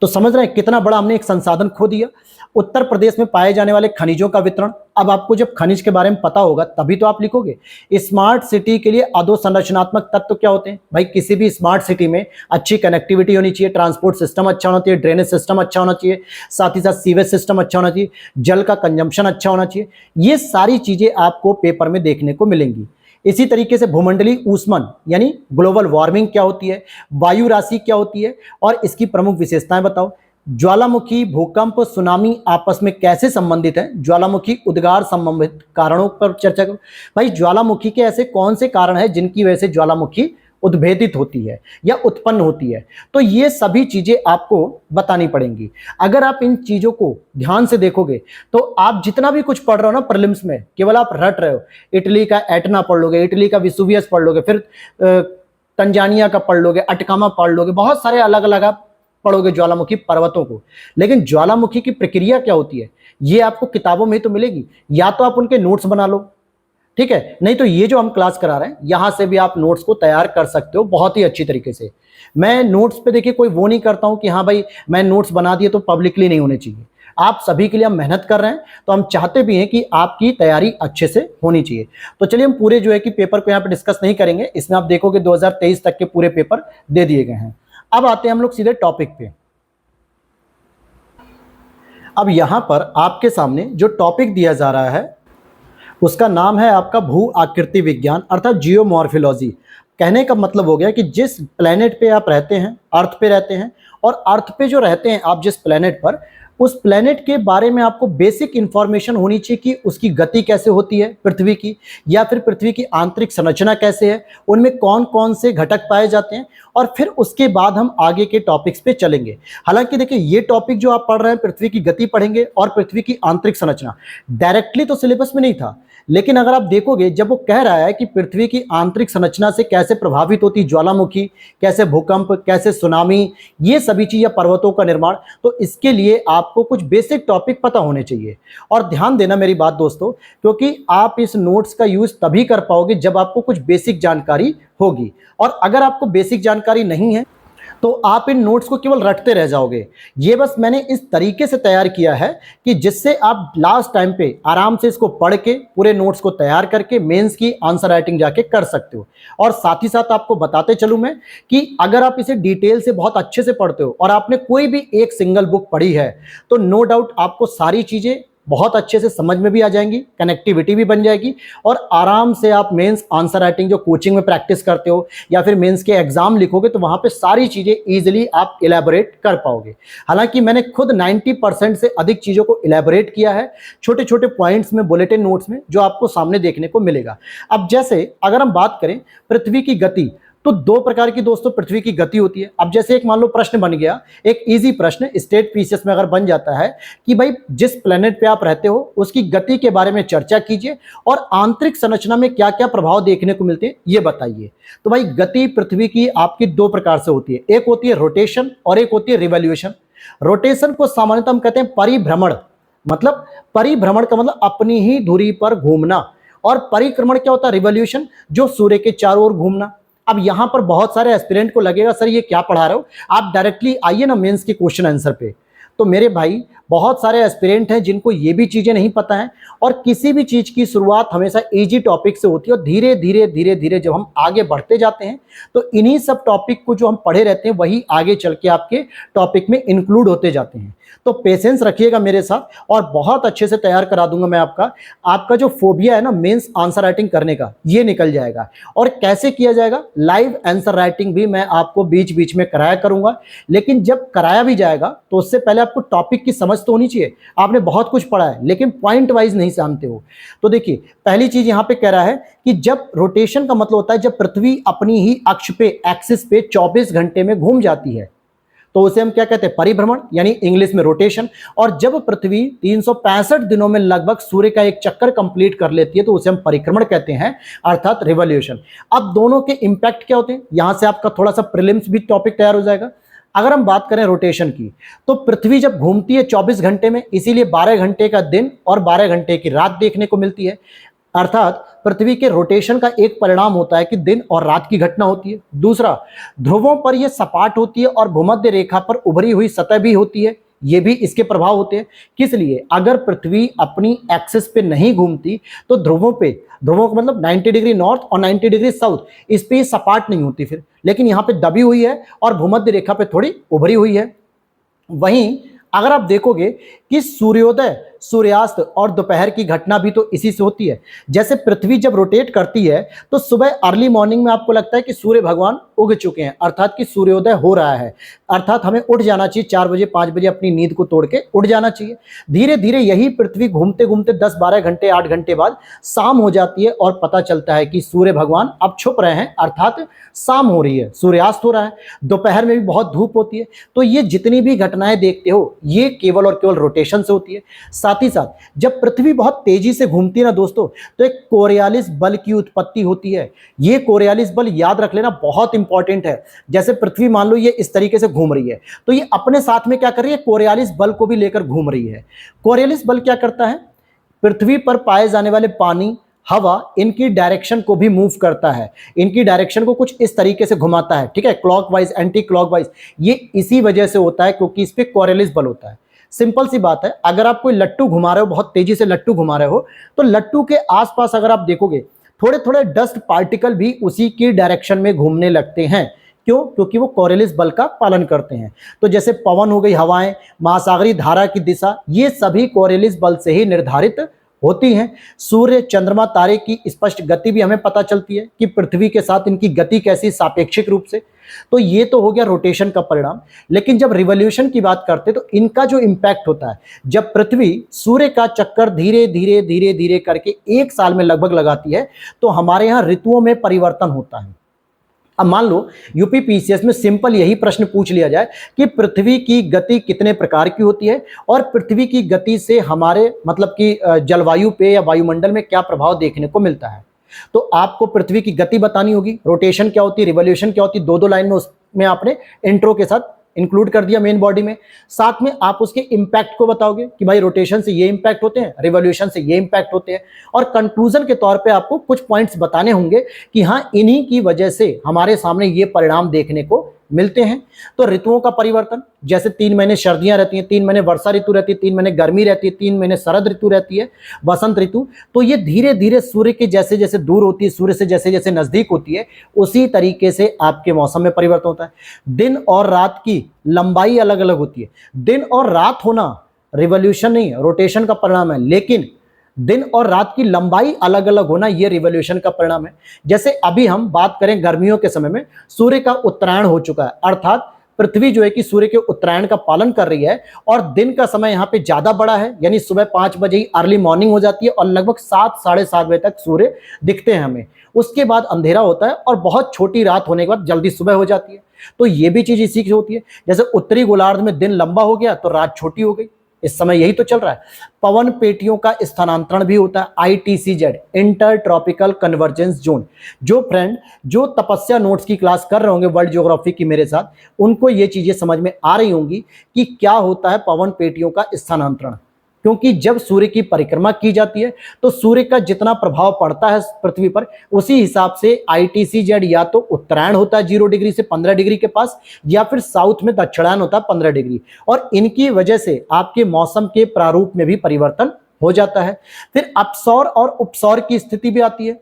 तो समझ रहे हैं कितना बड़ा हमने एक संसाधन खो दिया। उत्तर प्रदेश में पाए जाने वाले खनिजों का वितरण, अब आपको जब खनिज के बारे में पता होगा तभी तो आप लिखोगे। स्मार्ट सिटी के लिए अधोसंरचनात्मक तत्व क्या होते हैं, भाई किसी भी स्मार्ट सिटी में अच्छी कनेक्टिविटी होनी चाहिए, ट्रांसपोर्ट सिस्टम अच्छा होना चाहिए, ड्रेनेज सिस्टम अच्छा होना चाहिए, साथ ही साथ सीवेज सिस्टम अच्छा होना चाहिए, जल का कंजम्पशन अच्छा होना चाहिए। ये सारी चीजें आपको पेपर में देखने को मिलेंगी। इसी तरीके से भूमंडलीय ऊष्मन यानी ग्लोबल वार्मिंग क्या होती है, वायु राशि क्या होती है और इसकी प्रमुख विशेषताएं बताओ। ज्वालामुखी, भूकंप, सुनामी आपस में कैसे संबंधित हैं, ज्वालामुखी उद्गार संबंधित कारणों पर चर्चा करो। भाई ज्वालामुखी के ऐसे कौन से कारण हैं जिनकी वजह से ज्वालामुखी उद्भेदित होती है या उत्पन्न होती है। तो ये सभी चीजें आपको बतानी पड़ेंगी। अगर आप इन चीजों को ध्यान से देखोगे तो आप जितना भी कुछ पढ़ रहे हो ना प्रीलिम्स में, केवल आप रट रहे हो। इटली का एटना पढ़ लोगे, इटली का विसुवियस पढ़ लोगे, फिर तंजानिया का पढ़ लोगे, अटकामा पढ़ लोगे, बहुत सारे अलग अलग आप पढ़ोगे ज्वालामुखी पर्वतों को। लेकिन ज्वालामुखी की प्रक्रिया क्या होती है ये आपको किताबों में तो मिलेगी, या तो आप उनके नोट्स बना लो, ठीक है, नहीं तो ये जो हम क्लास करा रहे हैं यहां से भी आप नोट्स को तैयार कर सकते हो बहुत ही अच्छी तरीके से। मैं नोट्स पे देखिए कोई वो नहीं करता हूं कि हाँ भाई मैं नोट्स बना दिए तो पब्लिकली नहीं होने चाहिए। आप सभी के लिए हम मेहनत कर रहे हैं, तो हम चाहते भी हैं कि आपकी तैयारी अच्छे से होनी चाहिए। तो चलिए हम पूरे जो है कि पेपर को यहाँ पे डिस्कस नहीं करेंगे, इसमें आप देखोगे 2023 तक के पूरे पेपर दे दिए गए हैं। अब आते हैं हम लोग सीधे टॉपिक पे। अब यहां पर आपके सामने जो टॉपिक दिया जा रहा है उसका नाम है आपका भू आकृति विज्ञान अर्थात जियोमॉर्फोलॉजी। कहने का मतलब हो गया कि जिस प्लेनेट पे आप रहते हैं, अर्थ पे रहते हैं, और अर्थ पे जो रहते हैं आप जिस प्लेनेट पर, उस प्लेनेट के बारे में आपको बेसिक इंफॉर्मेशन होनी चाहिए कि उसकी गति कैसे होती है पृथ्वी की, या फिर पृथ्वी की आंतरिक संरचना कैसे है, उनमें कौन कौन से घटक पाए जाते हैं, और फिर उसके बाद हम आगे के टॉपिक्स पे चलेंगे। हालांकि देखिए ये टॉपिक जो आप पढ़ रहे हैं पृथ्वी की गति पढ़ेंगे और पृथ्वी की आंतरिक संरचना, डायरेक्टली तो सिलेबस में नहीं था, लेकिन अगर आप देखोगे जब वो कह रहा है कि पृथ्वी की आंतरिक संरचना से कैसे प्रभावित होती ज्वालामुखी, कैसे भूकंप, कैसे सुनामी, ये सभी चीजें, पर्वतों का निर्माण, तो इसके लिए आपको कुछ बेसिक टॉपिक पता होने चाहिए। और ध्यान देना मेरी बात दोस्तों, क्योंकि आप इस नोट्स का यूज तभी कर पाओगे जब आपको कुछ बेसिक जानकारी होगी, और अगर आपको बेसिक जानकारी नहीं है तो आप इन नोट्स को केवल रटते रह जाओगे। ये बस मैंने इस तरीके से तैयार किया है कि जिससे आप लास्ट टाइम पे आराम से इसको पढ़ के पूरे नोट्स को तैयार करके मेंस की आंसर राइटिंग जाके कर सकते हो। और साथ ही साथ आपको बताते चलूं मैं कि अगर आप इसे डिटेल से बहुत अच्छे से पढ़ते हो और आपने कोई भी एक सिंगल बुक पढ़ी है तो नो डाउट आपको सारी चीजें बहुत अच्छे से समझ में भी आ जाएंगी, कनेक्टिविटी भी बन जाएगी, और आराम से आप मेंस आंसर राइटिंग जो कोचिंग में प्रैक्टिस करते हो या फिर मेंस के एग्जाम लिखोगे तो वहां पे सारी चीजें इजीली आप इलेबोरेट कर पाओगे। हालांकि मैंने खुद 90% से अधिक चीजों को इलेबोरेट किया है छोटे छोटे पॉइंट्स में, बुलेटिन नोट्स में, जो आपको सामने देखने को मिलेगा। अब जैसे अगर हम बात करें पृथ्वी की गति, तो दो प्रकार की दोस्तों पृथ्वी की गति होती है। अब जैसे एक मान लो प्रश्न बन गया, एक इजी प्रश्न स्टेट पीसीएस में अगर बन जाता है कि भाई जिस प्लेनेट पे आप रहते हो उसकी गति के बारे में चर्चा कीजिए और आंतरिक संरचना में क्या क्या प्रभाव देखने को मिलते हैं ये बताइए। तो भाई गति पृथ्वी की आपकी दो प्रकार से होती है, एक होती है रोटेशन और एक होती है रिवॉल्यूशन। रोटेशन को सामान्यतः हम कहते हैं परिभ्रमण, मतलब परिभ्रमण का मतलब अपनी ही धुरी पर घूमना, और परिक्रमण क्या होता है, रिवॉल्यूशन, जो सूर्य के चारों ओर घूमना। अब यहां पर बहुत सारे एस्पिरेंट को लगेगा सर ये क्या पढ़ा रहे हो, आप डायरेक्टली आइए ना मेंस के क्वेश्चन आंसर पे। तो मेरे भाई बहुत सारे एस्पिरेंट हैं जिनको ये भी चीजें नहीं पता हैं, और किसी भी चीज की शुरुआत हमेशा इजी टॉपिक से होती है, और धीरे धीरे धीरे धीरे जब हम आगे बढ़ते जाते हैं तो इन्हीं सब टॉपिक को जो हम पढ़े रहते हैं वही आगे चल के आपके टॉपिक में इंक्लूड होते जाते हैं। तो पेशेंस रखिएगा मेरे साथ और बहुत अच्छे से तैयार करा दूंगा मैं आपका जो फोबिया है ना मेंस आंसर राइटिंग करने का, ये निकल जाएगा। और कैसे किया जाएगा, लाइव आंसर राइटिंग भी मैं आपको बीच बीच में कराया करूंगा, लेकिन जब कराया भी जाएगा तो उससे पहले आपको टॉपिक की समझ तो होनी चाहिए। आपने बहुत कुछ पढ़ा है लेकिन पॉइंट वाइज नहीं जानते हो। तो देखिए पहली चीज यहां पे कह रहा है कि जब रोटेशन का मतलब होता है जब पृथ्वी अपनी ही अक्ष पे, एक्सिस पे 24 घंटे में घूम जाती है तो उसे हम क्या कहते हैं, परिभ्रमण, यानी इंग्लिश में रोटेशन। और जब पृथ्वी 365 दिनों में लगभग सूर्य का एक चक्कर कंप्लीट कर लेती है तो उसे हम परिक्रमण कहते हैं, अर्थात रिवॉल्यूशन। अब दोनों के इंपैक्ट क्या होते हैं, यहां से आपका थोड़ा सा प्रीलिम्स भी टॉपिक तैयार हो जाएगा। अगर हम बात करें रोटेशन की, तो पृथ्वी जब घूमती है 24 घंटे में, इसीलिए 12 घंटे का दिन और 12 घंटे की रात देखने को मिलती है। अर्थात पृथ्वी के रोटेशन का एक परिणाम होता है कि दिन और रात की घटना होती है। दूसरा, ध्रुवों पर यह सपाट होती है और भूमध्य रेखा पर उभरी हुई सतह भी होती है, ये भी इसके प्रभाव होते हैं। किस लिए, अगर पृथ्वी अपनी एक्सिस पे नहीं घूमती तो ध्रुवों का मतलब 90 डिग्री नॉर्थ और 90 डिग्री साउथ, इस पे सपाट नहीं होती फिर, लेकिन यहाँ पे दबी हुई है और भूमध्य रेखा पे थोड़ी उभरी हुई है। वहीं अगर आप देखोगे कि सूर्योदय सूर्यास्त और दोपहर की घटना भी तो इसी से होती है। जैसे पृथ्वी जब रोटेट करती है तो सुबह अर्ली मॉर्निंग में आपको लगता है कि सूर्य भगवान उग चुके हैं, अर्थात कि सूर्योदय हो रहा है, अर्थात हमें उठ जाना चाहिए 4 बजे 5 बजे, अपनी नींद को तोड़ के उठ जाना चाहिए। धीरे धीरे यही पृथ्वी घूमते घूमते 10-12 घंटे 8 घंटे बाद शाम हो जाती है और पता चलता है कि सूर्य भगवान अब छुप रहे हैं, अर्थात शाम हो रही है, सूर्यास्त हो रहा है। दोपहर में भी बहुत धूप होती है। तो ये जितनी भी घटनाएं देखते हो ये केवल और केवल रोटेशन से होती है। साथ ही साथ जब पृथ्वी बहुत तेजी से घूमती है ना दोस्तों, तो एक कोरियालिस बल की उत्पत्ति होती है। ये कोरियालिस बल याद रख लेना बहुत इंपॉर्टेंट है। जैसे पृथ्वी मान लो ये इस तरीके से घूम रही है, तो ये अपने साथ में क्या कर रही है, कोरियालिस बल को भी लेकर घूम रही है। कोरियालिस बल क्या करता है, पृथ्वी पर पाए जाने वाले पानी, हवा, इनकी डायरेक्शन को भी मूव करता है, इनकी डायरेक्शन को कुछ इस तरीके से घुमाता है, ठीक है, क्लॉकवाइज एंटी क्लॉकवाइज। ये इसी वजह से होता है क्योंकि इस पे कोरियालिस बल होता है। सिंपल सी बात है, अगर आप कोई लट्टू घुमा रहे हो, बहुत तेजी से लट्टू घुमा रहे हो, तो लट्टू के आसपास अगर आप देखोगे थोड़े थोड़े डस्ट पार्टिकल भी उसी की डायरेक्शन में घूमने लगते हैं। क्यों? क्योंकि वो कोरियालिस बल का पालन करते हैं। तो जैसे पवन हो गई, हवाएं, महासागरीय धारा की दिशा, ये सभी कोरियालिस बल से ही निर्धारित होती हैं। सूर्य, चंद्रमा, तारे की स्पष्ट गति भी हमें पता चलती है कि पृथ्वी के साथ इनकी गति कैसी, सापेक्षिक रूप से। तो ये तो हो गया रोटेशन का परिणाम। लेकिन जब रिवॉल्यूशन की बात करते हैं तो इनका जो इंपैक्ट होता है, जब पृथ्वी सूर्य का चक्कर धीरे धीरे धीरे धीरे करके 1 साल में लगभग लगाती है, तो हमारे यहाँ ऋतुओं में परिवर्तन होता है। अब मान लो यूपीपीसीएस में सिंपल यही प्रश्न पूछ लिया जाए कि पृथ्वी की गति कितने प्रकार की होती है और पृथ्वी की गति से हमारे मतलब कि जलवायु पे या वायुमंडल में क्या प्रभाव देखने को मिलता है, तो आपको पृथ्वी की गति बतानी होगी, रोटेशन क्या होती है, रिवॉल्यूशन क्या होती है, 2-2 लाइन में उसमें आपने इंट्रो के साथ इंक्लूड कर दिया मेन बॉडी में। साथ में आप उसके इंपैक्ट को बताओगे कि भाई रोटेशन से ये इंपैक्ट होते हैं, रिवॉल्यूशन से ये इंपैक्ट होते हैं, और कंक्लूजन के तौर पे आपको कुछ पॉइंट्स बताने होंगे कि हाँ इन्हीं की वजह से हमारे सामने ये परिणाम देखने को मिलते हैं। तो ऋतुओं का परिवर्तन, जैसे 3 महीने सर्दियां रहती हैं, 3 महीने वर्षा ऋतु रहती है, 3 महीने गर्मी रहती है, 3 महीने शरद ऋतु रहती है, वसंत ऋतु। तो ये धीरे धीरे सूर्य के जैसे जैसे दूर होती है, सूर्य से जैसे जैसे नजदीक होती है, उसी तरीके से आपके मौसम में परिवर्तन होता है। दिन और रात की लंबाई अलग अलग होती है। दिन और रात होना रिवॉल्यूशन नहीं है, रोटेशन का परिणाम है, लेकिन दिन और रात की लंबाई अलग अलग होना यह रिवॉल्यूशन का परिणाम है। जैसे अभी हम बात करें गर्मियों के समय में सूर्य का उत्तरायण हो चुका है, अर्थात पृथ्वी जो है कि सूर्य के उत्तरायण का पालन कर रही है और दिन का समय यहाँ पे ज्यादा बड़ा है, यानी सुबह 5 बजे ही अर्ली मॉर्निंग हो जाती है और लगभग 7 साढ़े 7 बजे तक सूर्य दिखते हैं हमें। उसके बाद अंधेरा होता है और बहुत छोटी रात होने के बाद जल्दी सुबह हो जाती है। तो ये भी चीज इसी की होती है। जैसे उत्तरी गोलार्ध में दिन लंबा हो गया तो रात छोटी हो गई, इस समय यही तो चल रहा है। पवन पेटियों का स्थानांतरण भी होता है, ITCZ, inter tropical convergence zone. जो फ्रेंड जो तपस्या नोट्स की क्लास कर रहे होंगे वर्ल्ड ज्योग्राफी की मेरे साथ, उनको ये चीजें समझ में आ रही होंगी कि क्या होता है पवन पेटियों का स्थानांतरण। क्योंकि जब सूर्य की परिक्रमा की जाती है तो सूर्य का जितना प्रभाव पड़ता है पृथ्वी पर, उसी हिसाब से ITCZ या तो उत्तरायण होता है 0 डिग्री से 15 डिग्री के पास, या फिर साउथ में दक्षिणायन होता है 15 डिग्री, और इनकी वजह से आपके मौसम के प्रारूप में भी परिवर्तन हो जाता है। फिर अपसौर और उपसौर की स्थिति भी आती है।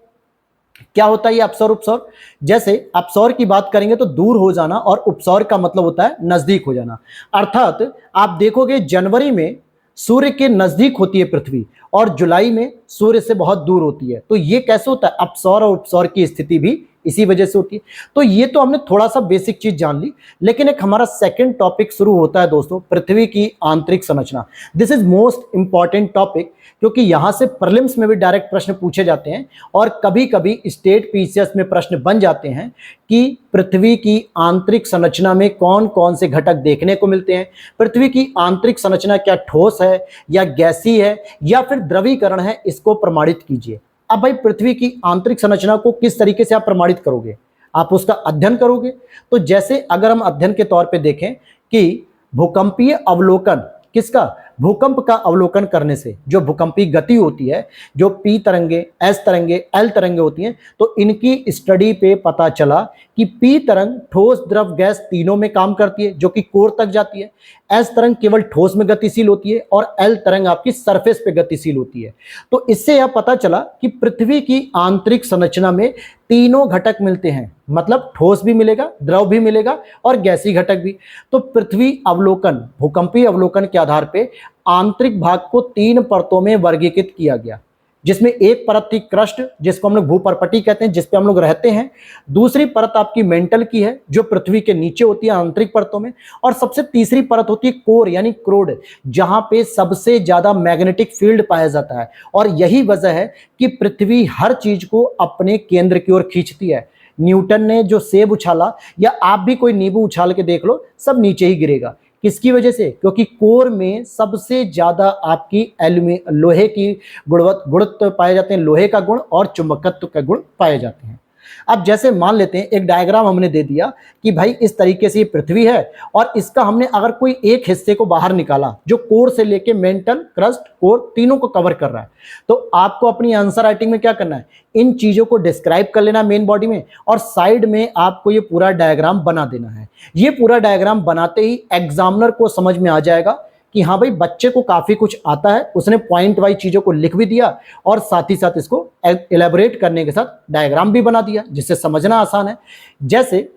क्या होता है ये अपसौर उपसौर? जैसे अपसौर की बात करेंगे तो दूर हो जाना, और उपसौर का मतलब होता है नजदीक हो जाना। अर्थात आप देखोगे जनवरी में सूर्य के नजदीक होती है पृथ्वी और जुलाई में सूर्य से बहुत दूर होती है। तो ये कैसे होता है? अपसौर और उपसौर की स्थिति भी इसी वजह से होती है। तो ये तो हमने थोड़ा सा बेसिक चीज जान ली, लेकिन एक हमारा सेकंड टॉपिक शुरू होता है दोस्तों, पृथ्वी की आंतरिक संरचना। This is most important topic, क्योंकि यहां से प्रीलिम्स में भी डायरेक्ट प्रश्न पूछे जाते हैं और कभी कभी स्टेट पीसीएस में प्रश्न बन जाते हैं कि पृथ्वी की आंतरिक संरचना में कौन कौन से घटक देखने को मिलते हैं। पृथ्वी की आंतरिक संरचना क्या ठोस है या गैसीय है या फिर द्रवीकरण है, इसको प्रमाणित कीजिए। अब भाई पृथ्वी की आंतरिक संरचना को किस तरीके से आप प्रमाणित करोगे? आप उसका अध्ययन करोगे। तो जैसे अगर हम अध्ययन के तौर पे देखें कि भूकंपीय अवलोकन, किसका? भूकंप का अवलोकन करने से जो भूकंपीय गति होती है, जो P तरंगे, S तरंगे, L तरंगे होती हैं, तो इनकी स्टडी पे पता चला कि P तरंग ठोस, द्रव, गैस तीनों में काम करती है, जो कि कोर तक जाती है। S तरंग केवल ठोस में गतिशील होती है और L तरंग आपकी सरफेस पे गतिशील होती है। तो इससे यह पता चला कि पृथ्वी की आंतरिक संरचना में तीनों घटक मिलते हैं, मतलब ठोस भी मिलेगा, द्रव भी मिलेगा और गैसीय घटक भी। तो पृथ्वी अवलोकन, भूकंपीय अवलोकन के आधार पे आंतरिक भाग को 3 परतों में वर्गीकृत किया गया, जिसमें एक परत थी क्रस्ट, जिसको हम लोग भूपर्पटी कहते हैं, जिस पे हम लोग रहते हैं। दूसरी परत आपकी मेंटल की है, जो पृथ्वी के नीचे होती है आंतरिक परतों में। और सबसे तीसरी परत होती है कोर यानी क्रोड, जहां पे सबसे ज्यादा मैग्नेटिक फील्ड पाया जाता है। और यही वजह है कि पृथ्वी हर चीज को अपने केंद्र की ओर खींचती है। न्यूटन ने जो सेब उछाला, या आप भी कोई नींबू उछाल के देख लो, सब नीचे ही गिरेगा। किसकी वजह से? क्योंकि कोर में सबसे ज्यादा आपकी लोहे की गुणत्व पाए जाते हैं, लोहे का गुण और चुंबकत्व का गुण पाए जाते हैं। अब जैसे मान लेते हैं, एक डायग्राम हमने दे दिया कि भाई इस तरीके से ये पृथ्वी है, और इसका हमने अगर कोई एक हिस्से को बाहर निकाला जो कोर से लेके मेंटल, क्रस्ट, कोर तीनों को कवर कर रहा है, तो आपको अपनी आंसर राइटिंग में क्या करना है? इन चीजों को डिस्क्राइब कर लेना मेन बॉडी में, और साइड में आपको ये पूरा डायग्राम बना देना है। ये पूरा डायग्राम बनाते ही एग्जामिनर को समझ में आ जाएगा कि हाँ भाई बच्चे को काफी कुछ आता है, उसने पॉइंट वाइज चीजों को लिख भी दिया और साथ ही साथ इसको एलेबोरेट करने के साथ डायग्राम भी बना दिया, जिससे समझना आसान है। जैसे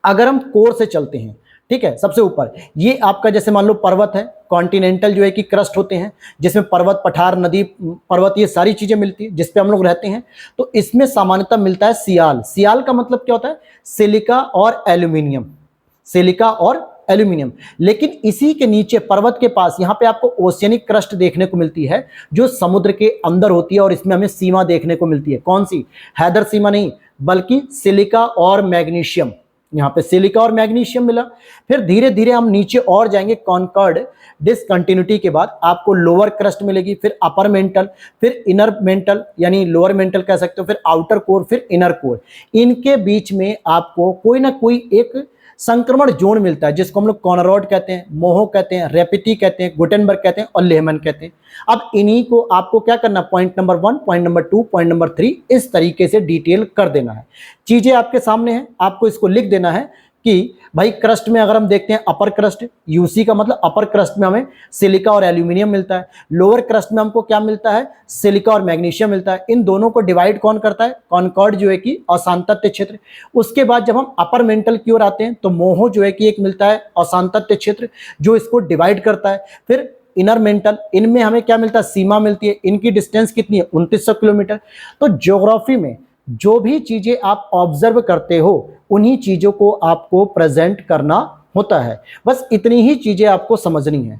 अगर हम कोर से चलते हैं, ठीक है, सबसे ऊपर ये आपका जैसे मान लो पर्वत है, कॉन्टिनेंटल जो है कि क्रस्ट होते हैं, जिसमें पर्वत, पठार, नदी, पर्वत, ये सारी चीजें मिलती है जिसपे हम लोग रहते हैं। तो इसमें सामान्यतः मिलता है सियाल। सियाल का मतलब क्या होता है? सिलिका और एल्यूमिनियम, सिलिका और एल्यूमिनियम। लेकिन इसी के नीचे पर्वत के पास यहाँ पे आपको ओशियनिक क्रस्ट देखने को मिलती है, जो समुद्र के अंदर होती है, और इसमें हमें सीमा देखने को मिलती है। कौन सी? हैदर सीमा नहीं, बल्कि सिलिका और मैग्नीशियम। यहाँ पे सिलिका और मैग्नीशियम मिला। फिर धीरे धीरे हम नीचे और जाएंगे, कॉन्कॉर्ड डिसकंटिन्यूटी के बाद आपको लोअर क्रस्ट मिलेगी, फिर अपर मेंटल, फिर इनर मेंटल यानी लोअर मेंटल कह सकते हो, फिर आउटर कोर, फिर इनर कोर। इनके बीच में आपको कोई ना कोई एक संक्रमण जोन मिलता है, जिसको हम लोग कॉनरॉड कहते हैं, मोहो कहते हैं, रेपिटी कहते हैं, गुटेनबर्ग कहते हैं और लेहमन कहते हैं। अब इन्हीं को आपको क्या करना? Point number 1, point number 2, point number 3 इस तरीके से डिटेल कर देना है। चीजें आपके सामने हैं, आपको इसको लिख देना है कि भाई क्रस्ट में अगर हम देखते हैं अपर क्रस्ट, यूसी का मतलब अपर क्रस्ट में हमें सिलिका और एल्यूमिनियम मिलता है। लोअर क्रस्ट में हमको क्या मिलता है? सिलिका और मैग्नीशियम मिलता है। इन दोनों को डिवाइड कौन करता है? कॉनकॉर्ड जो है कि अशांतत्य क्षेत्र। उसके बाद जब हम अपर मेंटल की ओर आते हैं तो मोहो जो है कि एक मिलता है अशांतत्य क्षेत्र, जो इसको डिवाइड करता है। फिर इनर मेंटल, इनमें हमें क्या मिलता है? सीमा मिलती है। इनकी डिस्टेंस कितनी है? 2900 किलोमीटर। तो ज्योग्राफी में जो भी चीजें आप ऑब्जर्व करते हो, उन्हीं चीजों को आपको प्रेजेंट करना होता है। बस इतनी ही चीजें आपको समझनी है।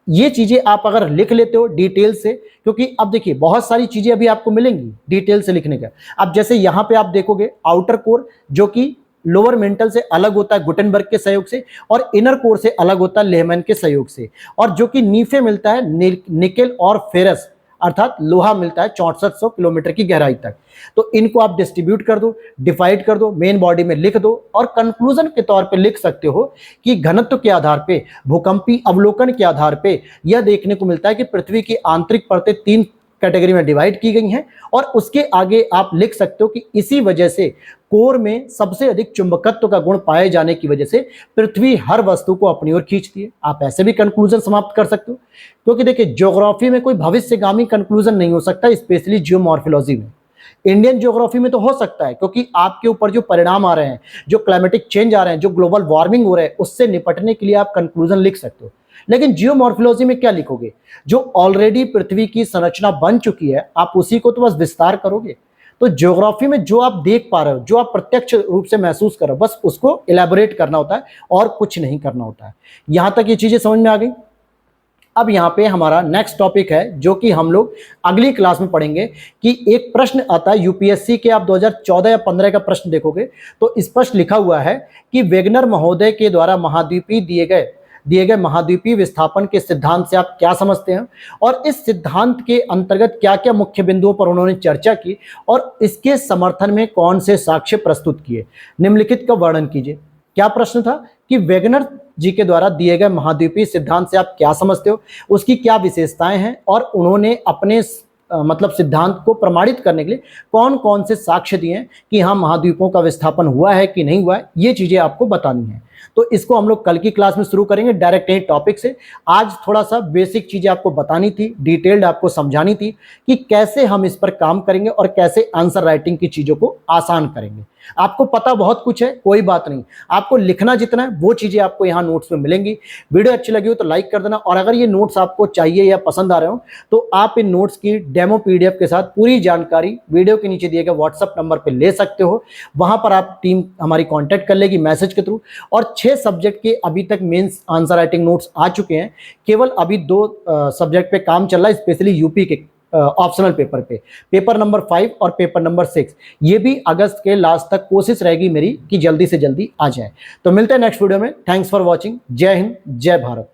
ये चीजें आप अगर लिख लेते हो डिटेल से, क्योंकि अब देखिए बहुत सारी चीजें अभी आपको मिलेंगी डिटेल से लिखने का। अब जैसे यहां पे आप देखोगे आउटर कोर जो कि लोअर मेंटल से अलग होता है गुटेनबर्ग के सहयोग से, और इनर कोर से अलग होता है लेहमैन के सहयोग से, और जो कि नीफे मिलता है निकेल और फेरस अर्थात लोहा मिलता है 6400 किलोमीटर की गहराई तक। तो इनको आप डिस्ट्रीब्यूट कर दो, डिवाइड कर दो, मेन बॉडी में लिख दो, और कंक्लूजन के तौर पे लिख सकते हो कि घनत्व के आधार पे, भूकंपी अवलोकन के आधार पे यह देखने को मिलता है कि पृथ्वी की आंतरिक परतें 3 कैटेगरी में डिवाइड की गई हैं। और उसके आगे आप लिख सकते हो कि इसी वजह से कोर में सबसे अधिक चुंबकत्व का गुण पाए जाने की वजह से पृथ्वी हर वस्तु को अपनी ओर खींचती है। आप ऐसे भी कंक्लूजन समाप्त कर सकते हो, क्योंकि देखिए ज्योग्राफी में कोई भविष्यगामी कंक्लूजन नहीं हो सकता, स्पेशली जियोमॉर्फोलॉजी में। इंडियन ज्योग्राफी में तो हो सकता है, क्योंकि आपके ऊपर जो परिणाम आ रहे हैं, जो क्लाइमेटिक चेंज आ रहे हैं, जो ग्लोबल वार्मिंग हो रहा है, उससे निपटने के लिए आप कंक्लूजन लिख सकते हो। लेकिन जियोमॉर्फोलॉजी में क्या लिखोगे? जो ऑलरेडी पृथ्वी की संरचना बन चुकी है, आप उसी को तो बस विस्तार करोगे। तो ज्योग्राफी में जो आप देख पा रहे हो, जो आप प्रत्यक्ष रूप से महसूस कर रहे हो, बस उसको इलेबोरेट करना होता है और कुछ नहीं करना होता है। यहां तक ये चीजें समझ में आ गई। अब यहाँ पे हमारा नेक्स्ट टॉपिक है, जो कि हम लोग अगली क्लास में पढ़ेंगे, कि एक प्रश्न आता है यूपीएससी के, आप 2014 या 15 का प्रश्न देखोगे तो स्पष्ट लिखा हुआ है कि वेगनर महोदय के द्वारा महाद्वीपीय दिए गए महाद्वीपीय विस्थापन के सिद्धांत से आप क्या समझते हैं, और इस सिद्धांत के अंतर्गत क्या क्या मुख्य बिंदुओं पर उन्होंने चर्चा की, और इसके समर्थन में कौन से साक्ष्य प्रस्तुत किए। निम्नलिखित का वर्णन कीजिए। क्या प्रश्न था कि वेगनर जी के द्वारा दिए गए महाद्वीपीय सिद्धांत से आप क्या समझते हो, उसकी क्या विशेषताएं हैं, और उन्होंने अपने मतलब सिद्धांत को प्रमाणित करने के लिए कौन कौन से साक्ष्य दिए हैं कि हाँ महाद्वीपों का विस्थापन हुआ है कि नहीं हुआ है। ये चीजें आपको बतानी है। तो इसको हम लोग कल की क्लास में शुरू करेंगे डायरेक्ट यही टॉपिक से। आज थोड़ा सा बेसिक चीजें आपको बतानी थी, डिटेल्ड आपको समझानी थी कि कैसे हम इस पर काम करेंगे और कैसे आंसर राइटिंग की चीजों को आसान करेंगे। आपको पता बहुत कुछ है, कोई बात नहीं, आपको लिखना जितना है वो चीजें आपको यहाँ नोट्स में मिलेंगी। वीडियो अच्छी लगी हो तो लाइक कर देना, और अगर ये नोट्स आपको चाहिए या पसंद आ रहे हो तो आप इन नोट्स की डेमो पीडीएफ के साथ पूरी जानकारी वीडियो के नीचे दिए गए व्हाट्सएप नंबर पर ले सकते हो। वहां पर आप टीम हमारी कांटेक्ट कर लेगी मैसेज के थ्रू। और 6 सब्जेक्ट के अभी तक मेंस आंसर राइटिंग नोट्स आ चुके हैं, केवल अभी 2 सब्जेक्ट पे काम चल रहा है, स्पेशली यूपी के ऑप्शनल पेपर पे, पेपर नंबर 5 और पेपर नंबर 6। ये भी अगस्त के लास्ट तक कोशिश रहेगी मेरी कि जल्दी से जल्दी आ जाए। तो मिलते हैं नेक्स्ट वीडियो में। Thanks for watching. जय हिंद, जय भारत।